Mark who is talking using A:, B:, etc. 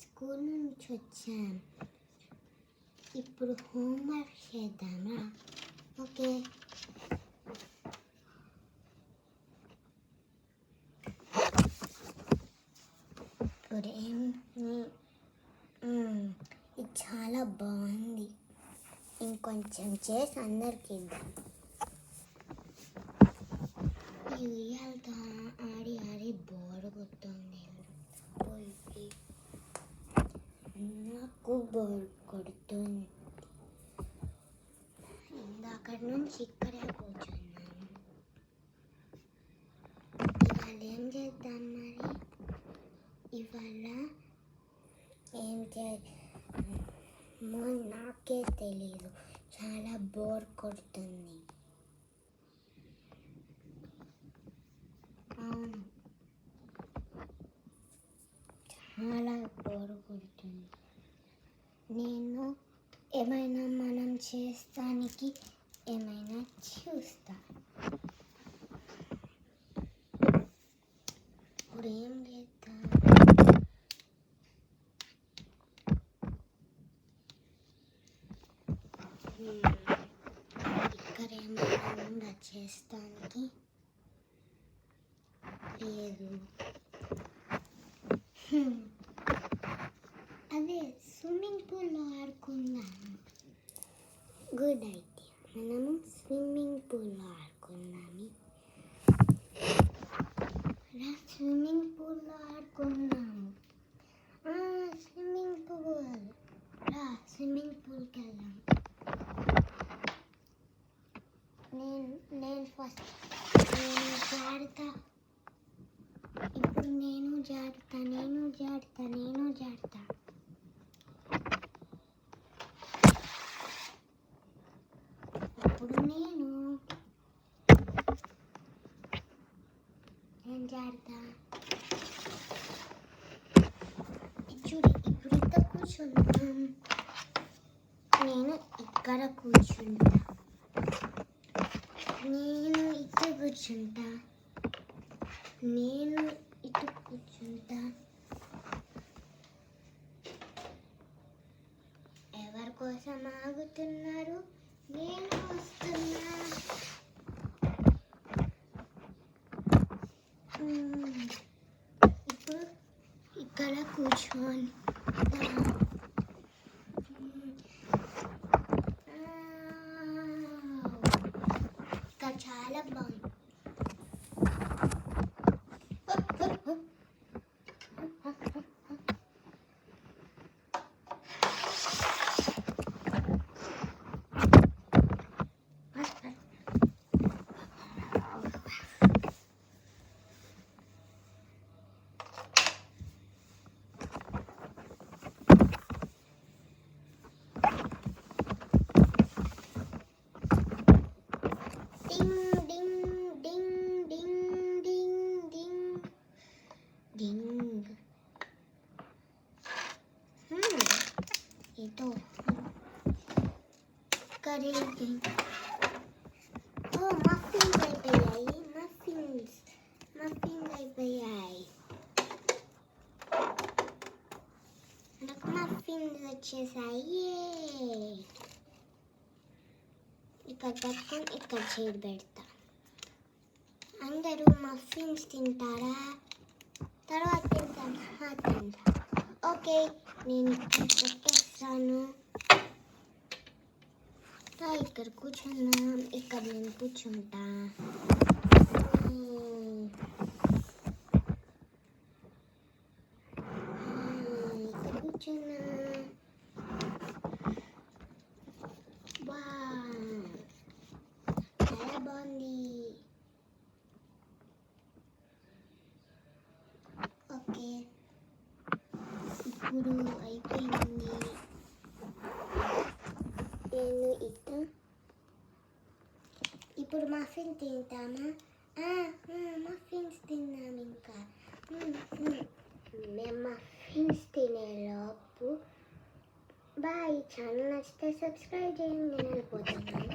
A: School నుంచి వచ్చాం. ఇప్పుడు హోంవర్క్ చేద్దామా? ఓకే. ఇప్పుడు ఇది చాలా బాగుంది. ఇంకొంచెం చేసి అందరికి ఇద్దాం. ఈ ఉయ్యాలతో ఆడి ఆడి బోర్ కొడుతుంది. నాకు బోర్ కొడుతుంది. ఇందాక నుంచి ఇక్కడే కూర్చున్నాను. ఇవాళ ఏం చేద్దాం మరి? ఇవాళ ఏం నాకే తెలీదు. చాలా బోర్ కొడుతుంది. అవును, చాలా బోర్ కొడుతుంది. నేను ఏమైనా మనం చేస్తానికి ఏమైనా చూస్తా. ఇప్పుడు ఏం చేద్దాం? ఇక్కడ ఏమైనా ఉందా చేస్తానికి? లేదు. అదే స్విమ్మింగ్ పూల్లో ఆడుకుందాం. Good idea. మనము స్విమ్మింగ్ పూల్లో ఆడుకుందాము. స్విమ్మింగ్ పూల్లో ఆడుకుందాము. స్విమ్మింగ్ పూల్కి వెళ్దాం. నేను ఫస్ట్ జారుతా. ఇప్పుడు నేను జారుతా. ఇప్పుడు నేను జారుతా. చూడు, ఇప్పుడు ఇక్కడ కూర్చుందాం. నేను ఇక్కడ కూర్చుంటా. నేను ఇటు కూర్చుంటా. ఎవరి కోసం ఆగుతున్నారు? నేను వస్తున్నా. ఇప్పుడు ఇక్కడ కూర్చోని ఇక్కడ చాలా బాగుంది. itu kering. Oh, muffin అయిపోయాయి. muffins అయిపోయాయి. నాకు muffins వచ్చేసాయి. ఇక్కడ పట్టుకొని ఇక్కడ చేతి పెడతా. అందరూ మఫిన్స్ తింటారా? తర్వాత తింటా. ఓకే, నేను ఇక్కడ పెట్టేస్తాను. ఇక్కడ కూర్చున్నాం. ఇక్కడ నేను కూర్చుంటా. ఇక్కడ కూర్చున్నా. చాలా బాగుంది. ఓకే, ఇప్పుడు అయిపోయింది. నేను ఇప్పుడు మఫిన్ తింటామా? మఫిన్స్ తిన్నాం. ఇంకా మేము మఫిన్స్ తినేలోపు బాయ్. ఛానల్ నచ్చితే సబ్స్క్రైబ్ చేయండి. నేను వెళ్ళిపోతున్నాను.